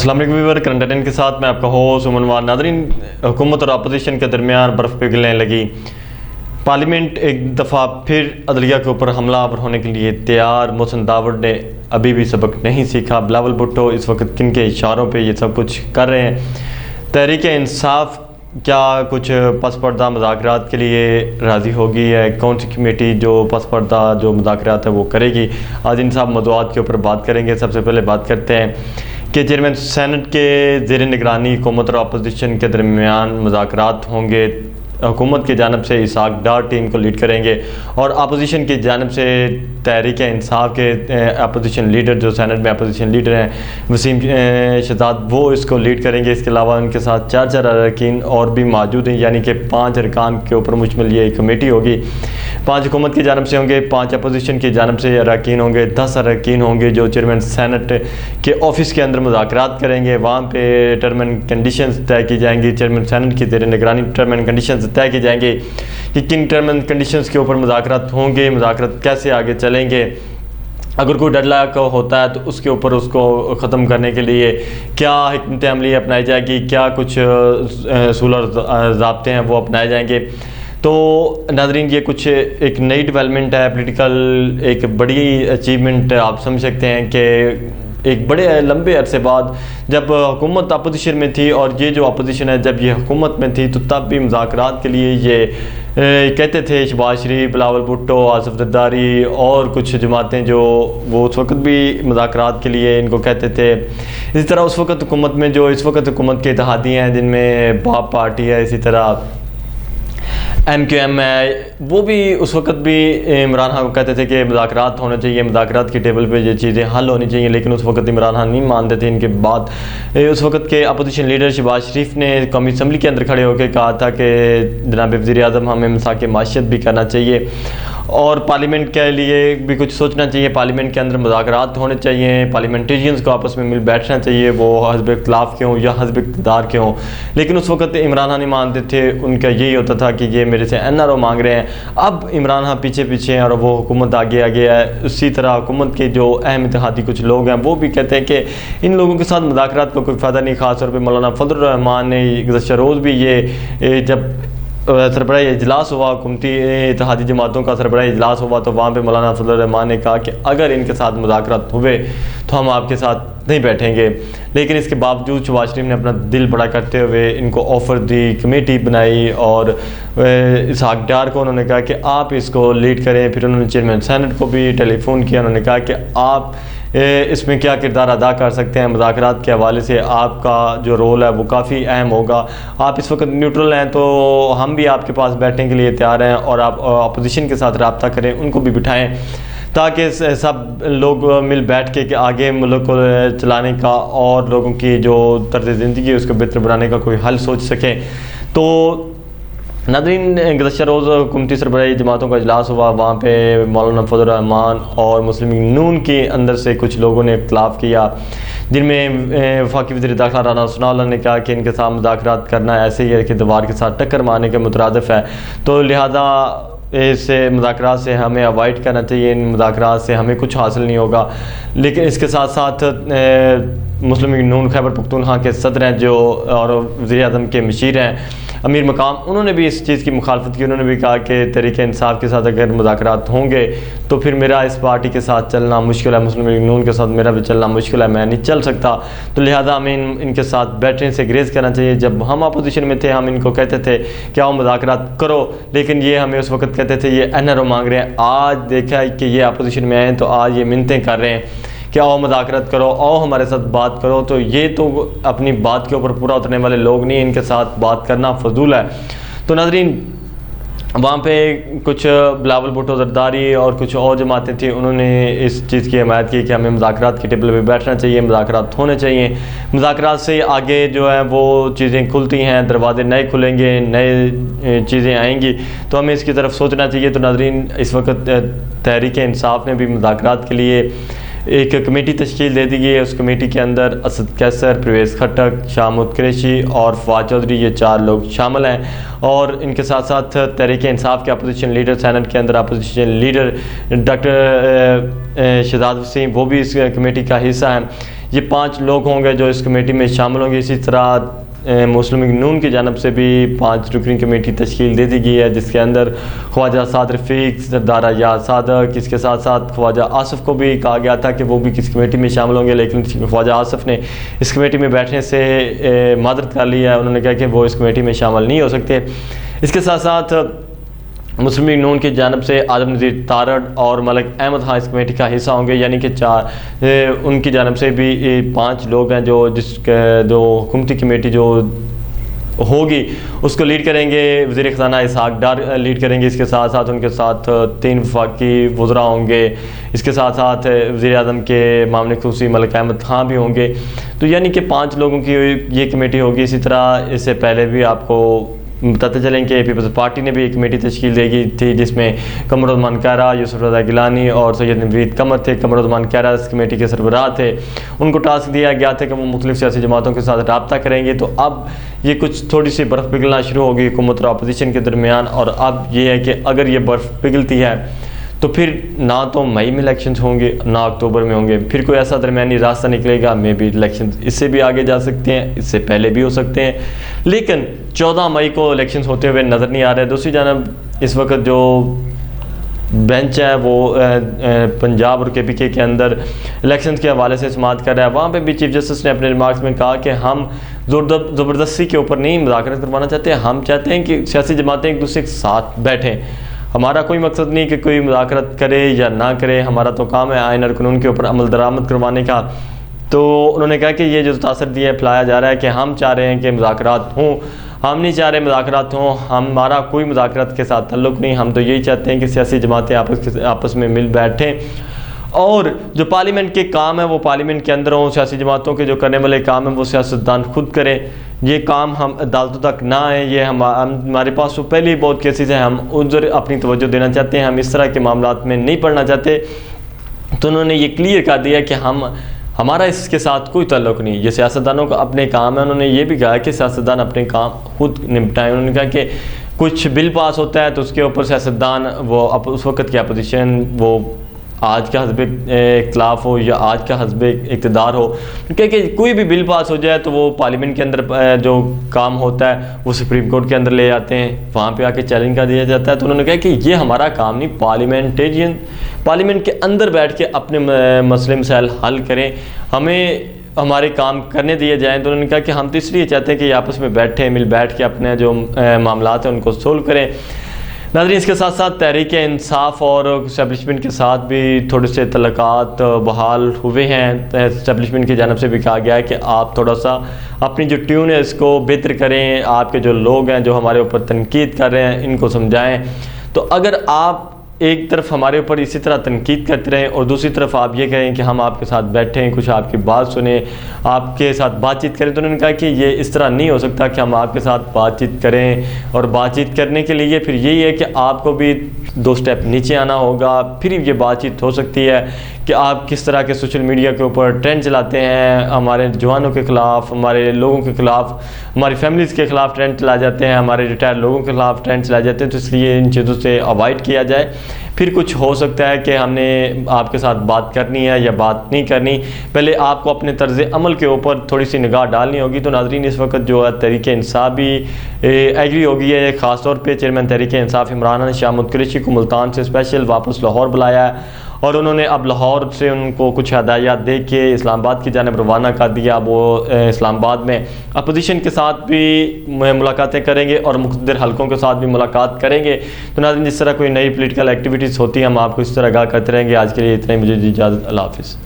السلام علیکم ویور، current eighteen کے ساتھ میں آپ کا ہوسٹ عمر. ناظرین، حکومت اور اپوزیشن کے درمیان برف پگھلنے لگی. پارلیمنٹ ایک دفعہ پھر عدلیہ کے اوپر حملہ آور ہونے کے لیے تیار. محسن داوڑ نے ابھی بھی سبق نہیں سیکھا. بلاول بھٹو اس وقت کن کے اشاروں پہ یہ سب کچھ کر رہے ہیں؟ تحریک انصاف کیا کچھ پس پردہ مذاکرات کے لیے راضی ہوگی؟ ہے کون سی کمیٹی جو پس پردہ جو مذاکرات ہے وہ کرے گی؟ آج ان سب موضوعات کے اوپر بات کریں گے. سب سے پہلے بات کرتے ہیں کہ چیئرمین سینٹ کے زیر نگرانی حکومت اور اپوزیشن کے درمیان مذاکرات ہوں گے. حکومت کی جانب سے اسحاق ڈار ٹیم کو لیڈ کریں گے اور اپوزیشن کی جانب سے تحریک انصاف کے اپوزیشن لیڈر جو سینٹ میں اپوزیشن لیڈر ہیں وسیم شہزاد، وہ اس کو لیڈ کریں گے. اس کے علاوہ ان کے ساتھ 4 اراکین اور بھی موجود ہیں، یعنی کہ 5 ارکان کے اوپر مشتمل یہ کمیٹی ہوگی. 5 حکومت کی جانب سے ہوں گے، 5 اپوزیشن کی جانب سے اراکین ہوں گے. 10 اراکین ہوں گے جو چیئرمین سینٹ کے آفس کے اندر مذاکرات کریں گے. وہاں پہ ٹرم اینڈ کنڈیشنز طے کی جائیں گی. چیئرمین سینٹ کی زیر نگرانی ٹرم اینڈ کنڈیشنز طے کی جائیں گے کہ کن ٹرم اینڈ کنڈیشنز کے اوپر مذاکرات ہوں گے، مذاکرات کیسے آگے چلیں گے. اگر کوئی ڈیڈ لاک ہوتا ہے تو اس کے اوپر اس کو ختم کرنے کے لیے کیا حکمت عملی اپنائی جائے گی، کیا کچھ اصول اور ضابطے ہیں وہ اپنائے جائیں گے. تو ناظرین، یہ کچھ ایک نئی ڈیولپمنٹ ہے، پولیٹیکل ایک بڑی اچیومنٹ آپ سمجھ سکتے ہیں کہ ایک بڑے لمبے عرصے بعد جب حکومت اپوزیشن میں تھی اور یہ جو اپوزیشن ہے جب یہ حکومت میں تھی تو تب بھی مذاکرات کے لیے یہ کہتے تھے شہباز شریف، بلاول بھٹو، آصف زرداری اور کچھ جماعتیں جو وہ اس وقت بھی مذاکرات کے لیے ان کو کہتے تھے. اسی طرح اس وقت حکومت میں جو اس وقت حکومت کے اتحادی ہیں جن میں باپ پارٹی ہے، اسی طرح MQM ہے، وہ بھی اس وقت بھی عمران خان کو کہتے تھے کہ مذاکرات ہونے چاہیے، مذاکرات کی ٹیبل پہ یہ چیزیں حل ہونی چاہیے. لیکن اس وقت عمران خان نہیں مانتے تھے. ان کے بعد اس وقت کے اپوزیشن لیڈر شہباز شریف نے قومی اسمبلی کے اندر کھڑے ہو کے کہا تھا کہ جناب وزیر اعظم ہمیں مساق معیشت بھی کرنا چاہیے اور پارلیمنٹ کے لیے بھی کچھ سوچنا چاہیے. پارلیمنٹ کے اندر مذاکرات ہونے چاہیے، پارلیمنٹیرینز کو آپس میں مل بیٹھنا چاہیے، وہ حزب اختلاف کے ہوں یا حزب اقتدار کے ہوں. لیکن اس وقت عمران خان نہیں مانتے تھے. ان کا یہی ہوتا تھا کہ یہ میرے سے NRO مانگ رہے ہیں. اب عمران خان پیچھے ہیں اور وہ حکومت آگے ہے. اسی طرح حکومت کے جو اہم اتحادی کچھ لوگ ہیں وہ بھی کہتے ہیں کہ ان لوگوں کے ساتھ مذاکرات کا کوئی فائدہ نہیں. خاص طور پہ مولانا فضل الرحمان نے گزشتہ روز بھی یہ جب سربراہ اجلاس ہوا، حکومتی اتحادی جماعتوں کا سربراہ اجلاس ہوا، تو وہاں پہ مولانا فضل الرحمان نے کہا کہ اگر ان کے ساتھ مذاکرات ہوئے تو ہم آپ کے ساتھ نہیں بیٹھیں گے. لیکن اس کے باوجود شہباز شریف نے اپنا دل بڑا کرتے ہوئے ان کو آفر دی، کمیٹی بنائی اور اسحاق ڈار کو انہوں نے کہا کہ آپ اس کو لیڈ کریں. پھر انہوں نے چیئرمین سینٹ کو بھی ٹیلی فون کیا. انہوں نے کہا کہ آپ اس میں کیا کردار ادا کر سکتے ہیں. مذاکرات کے حوالے سے آپ کا جو رول ہے وہ کافی اہم ہوگا. آپ اس وقت نیوٹرل ہیں تو ہم بھی آپ کے پاس بیٹھنے کے لیے تیار ہیں اور آپ اپوزیشن کے ساتھ رابطہ کریں، ان کو بھی بٹھائیں تاکہ سب لوگ مل بیٹھ کے کہ آگے ملک کو چلانے کا اور لوگوں کی جو طرز زندگی ہے اس کو بہتر بنانے کا کوئی حل سوچ سکیں. تو ناظرین، گزشتہ روز حکومتی سربراہی جماعتوں کا اجلاس ہوا. وہاں پہ مولانا فضل الرحمان اور مسلم لیگ نون کے اندر سے کچھ لوگوں نے اختلاف کیا، جن میں وفاقی وزیر داخلہ رانا ثناءاللہ نے کہا کہ ان کے ساتھ مذاکرات کرنا ایسے ہی ہے کہ دیوار کے ساتھ ٹکر مارنے کے مترادف ہے، تو لہذا اس مذاکرات سے ہمیں اوائڈ کرنا چاہیے، ان مذاکرات سے ہمیں کچھ حاصل نہیں ہوگا. لیکن اس کے ساتھ ساتھ مسلم لیگ نون خیبر پختونخوا کے صدر ہیں جو اور وزیر اعظم کے مشیر ہیں امیر مقام، انہوں نے بھی اس چیز کی مخالفت کی. انہوں نے بھی کہا کہ تحریک انصاف کے ساتھ اگر مذاکرات ہوں گے تو پھر میرا اس پارٹی کے ساتھ چلنا مشکل ہے، مسلم لیگ نون کے ساتھ میرا بھی چلنا مشکل ہے، میں نہیں چل سکتا. تو لہٰذا ہمیں ان کے ساتھ بیٹھنے سے گریز کرنا چاہیے. جب ہم اپوزیشن میں تھے ہم ان کو کہتے تھے کہ آؤ مذاکرات کرو، لیکن یہ ہمیں اس وقت کہتے تھے یہ NRO مانگ رہے ہیں. آج دیکھا کہ یہ اپوزیشن میں آئے تو آج یہ منتیں کر رہے ہیں کہ آؤ مذاکرات کرو، آؤ ہمارے ساتھ بات کرو. تو یہ تو اپنی بات کے اوپر پورا اترنے والے لوگ نہیں، ان کے ساتھ بات کرنا فضول ہے. تو ناظرین، وہاں پہ کچھ بلاول بھٹو، زرداری اور کچھ اور جماعتیں تھیں، انہوں نے اس چیز کی حمایت کی کہ ہمیں مذاکرات کی ٹیبل پہ بیٹھنا چاہیے، مذاکرات ہونے چاہیے. مذاکرات سے آگے جو ہے وہ چیزیں کھلتی ہیں، دروازے نئے کھلیں گے، نئے چیزیں آئیں گی، تو ہمیں اس کی طرف سوچنا چاہیے. تو ناظرین، اس وقت تحریک انصاف نے بھی مذاکرات کے لیے ایک کمیٹی تشکیل دے دی ہے. اس کمیٹی کے اندر اسد کیسر، پرویز خٹک، شاہمود قریشی اور فواد چودھری، یہ 4 لوگ شامل ہیں. اور ان کے ساتھ ساتھ تحریک انصاف کے اپوزیشن لیڈر، سینٹ کے اندر opposition leader doctor Shahzad Waseem, وہ بھی اس کمیٹی کا حصہ ہیں. یہ 5 لوگ ہوں گے جو اس کمیٹی میں شامل ہوں گے۔ اسی طرح مسلم لیگ نون کی جانب سے بھی 5 رکنی کمیٹی تشکیل دے دی گئی ہے، جس کے اندر خواجہ سعد رفیق، سردار ایاز صادق، اس کے ساتھ ساتھ خواجہ آصف کو بھی کہا گیا تھا کہ وہ بھی کس کمیٹی میں شامل ہوں گے، لیکن خواجہ آصف نے اس کمیٹی میں بیٹھنے سے معذرت کر لی ہے۔ انہوں نے کہا کہ وہ اس کمیٹی میں شامل نہیں ہو سکتے۔ اس کے ساتھ ساتھ مسلم لیگ نون کی جانب سے اعظم نذیر تارڑ اور ملک احمد خان اس کمیٹی کا حصہ ہوں گے، یعنی کہ 4 ان کی جانب سے بھی 5 لوگ ہیں جو حکومتی کمیٹی جو ہوگی اس کو لیڈ کریں گے۔ وزیر خزانہ اسحاق ڈار لیڈ کریں گے، اس کے ساتھ ساتھ ان کے ساتھ 3 وفاقی وزراء ہوں گے، اس کے ساتھ ساتھ وزیر اعظم کے معاملے خصوصی ملک احمد خان بھی ہوں گے۔ تو یعنی کہ 5 لوگوں کی یہ کمیٹی ہوگی۔ اسی طرح اس سے پہلے بھی آپ کو بتاتے چلیں کہ پیپلز پارٹی نے بھی ایک کمیٹی تشکیل دے گی تھی، جس میں قمر عثمان کیرا، یوسف رضا گیلانی اور سید نوید قمر تھے۔ قمر عثمان کیرا اس کمیٹی کے سربراہ تھے، ان کو ٹاسک دیا گیا تھا کہ وہ مختلف سیاسی جماعتوں کے ساتھ رابطہ کریں گے۔ تو اب یہ کچھ تھوڑی سی برف پگھلنا شروع ہوگی حکومت اور اپوزیشن کے درمیان، اور اب یہ ہے کہ اگر یہ برف پگھلتی ہے تو پھر نہ تو مئی میں الیکشنز ہوں گے نہ اکتوبر میں ہوں گے، پھر کوئی ایسا درمیانی راستہ نکلے گا۔ مے بی الیکشنز اس سے بھی آگے جا سکتے ہیں، اس سے پہلے بھی ہو سکتے ہیں، لیکن 14 مئی کو الیکشنز ہوتے ہوئے نظر نہیں آ رہے۔ دوسری جانب اس وقت جو بینچ ہے وہ پنجاب اور KPK کے اندر الیکشنز کے حوالے سے سماعت کر رہا ہے۔ وہاں پہ بھی چیف جسٹس نے اپنے ریمارکس میں کہا کہ ہم زبردستی کے اوپر نہیں مذاکرات کروانا چاہتے، ہم چاہتے ہیں کہ سیاسی جماعتیں ایک دوسرے کے ساتھ بیٹھیں۔ ہمارا کوئی مقصد نہیں کہ کوئی مذاکرات کرے یا نہ کرے، ہمارا تو کام ہے آئین اور قانون کے اوپر عمل درآمد کروانے کا۔ تو انہوں نے کہا کہ یہ جو تاثر دیا پھیلایا جا رہا ہے کہ ہم چاہ رہے ہیں کہ مذاکرات ہوں، ہم نہیں چاہ رہے مذاکرات ہوں، ہمارا کوئی مذاکرات کے ساتھ تعلق نہیں، ہم تو یہی چاہتے ہیں کہ سیاسی جماعتیں آپس میں مل بیٹھیں، اور جو پارلیمنٹ کے کام ہیں وہ پارلیمنٹ کے اندر ہوں، سیاسی جماعتوں کے جو کرنے والے کام ہیں وہ سیاستدان خود کریں، یہ کام ہم عدالتوں تک نہ آئیں۔ یہ ہمارے پاس تو پہلے ہی بہت کیسز ہیں، ہم ادھر اپنی توجہ دینا چاہتے ہیں، ہم اس طرح کے معاملات میں نہیں پڑنا چاہتے۔ تو انہوں نے یہ کلیئر کر دیا کہ ہمارا اس کے ساتھ کوئی تعلق نہیں، یہ سیاستدانوں کا اپنے کام ہے۔ انہوں نے یہ بھی کہا کہ سیاستدان اپنے کام خود نپٹائیں۔ انہوں نے کہا کہ کچھ بل پاس ہوتا ہے تو اس کے اوپر سیاستدان وہ اس وقت کی اپوزیشن وہ آج کا حزب اختلاف ہو یا آج کا حزب اقتدار ہو، کہ کوئی بھی بل پاس ہو جائے تو وہ پارلیمنٹ کے اندر جو کام ہوتا ہے وہ سپریم کورٹ کے اندر لے آتے ہیں، وہاں پہ آ کے چیلنج کر دیا جاتا ہے۔ تو انہوں نے کہا کہ یہ ہمارا کام نہیں، پارلیمنٹ کے اندر بیٹھ کے اپنے مسئلے مسائل حل کریں، ہمیں ہمارے کام کرنے دیے جائیں۔ تو انہوں نے کہا کہ ہم تو اس لیے چاہتے ہیں کہ یہ آپس میں بیٹھیں، مل بیٹھ کے اپنے جو معاملات ہیں ان کو سولو کریں۔ ناظرین، اس کے ساتھ ساتھ تحریک انصاف اور اسٹیبلشمنٹ کے ساتھ بھی تھوڑے سے تعلقات بحال ہوئے ہیں۔ اسٹیبلشمنٹ کی جانب سے بھی کہا گیا ہے کہ آپ تھوڑا سا اپنی جو ٹیون ہے اس کو بہتر کریں، آپ کے جو لوگ ہیں جو ہمارے اوپر تنقید کر رہے ہیں ان کو سمجھائیں۔ تو اگر آپ ایک طرف ہمارے اوپر اسی طرح تنقید کرتے رہیں اور دوسری طرف آپ یہ کہیں کہ ہم آپ کے ساتھ بیٹھیں، کچھ آپ کی بات سنیں، آپ کے ساتھ بات چیت کریں، تو انہوں نے کہا کہ یہ اس طرح نہیں ہو سکتا کہ ہم آپ کے ساتھ بات چیت کریں، اور بات چیت کرنے کے لیے پھر یہی ہے کہ آپ کو بھی 2 سٹیپ نیچے آنا ہوگا، پھر یہ بات چیت ہو سکتی ہے کہ آپ کس طرح کے سوشل میڈیا کے اوپر ٹرینڈ چلاتے ہیں، ہمارے جوانوں کے خلاف، ہمارے لوگوں کے خلاف، ہماری فیملیز کے خلاف ٹرینڈ چلا جاتے ہیں، ہمارے ریٹائر لوگوں کے خلاف ٹرینڈ چلا جاتے ہیں۔ تو اس لیے ان چیزوں سے اوائڈ کیا جائے، پھر کچھ ہو سکتا ہے کہ ہم نے آپ کے ساتھ بات کرنی ہے یا بات نہیں کرنی، پہلے آپ کو اپنے طرز عمل کے اوپر تھوڑی سی نگاہ ڈالنی ہوگی۔ تو ناظرین، اس وقت جو ہے تحریک انصاف بھی ایگری ہو گئی ہے، خاص طور پہ چیئرمین تحریک انصاف عمران شامت قریشی کو ملتان سے اسپیشل واپس لاہور بلایا ہے، اور انہوں نے اب لاہور سے ان کو کچھ ہدایات دے کے اسلام آباد کی جانب روانہ کر دیا۔ اب وہ اسلام آباد میں اپوزیشن کے ساتھ بھی ملاقاتیں کریں گے اور مقتدر حلقوں کے ساتھ بھی ملاقات کریں گے۔ تو ناظرین، جس طرح کوئی نئی پولیٹیکل ایکٹیویٹیز ہوتی ہیں ہم آپ کو اس طرح آگاہ کرتے رہیں گے۔ آج کے لیے اتنا ہی، مجھے اجازت، اللہ حافظ۔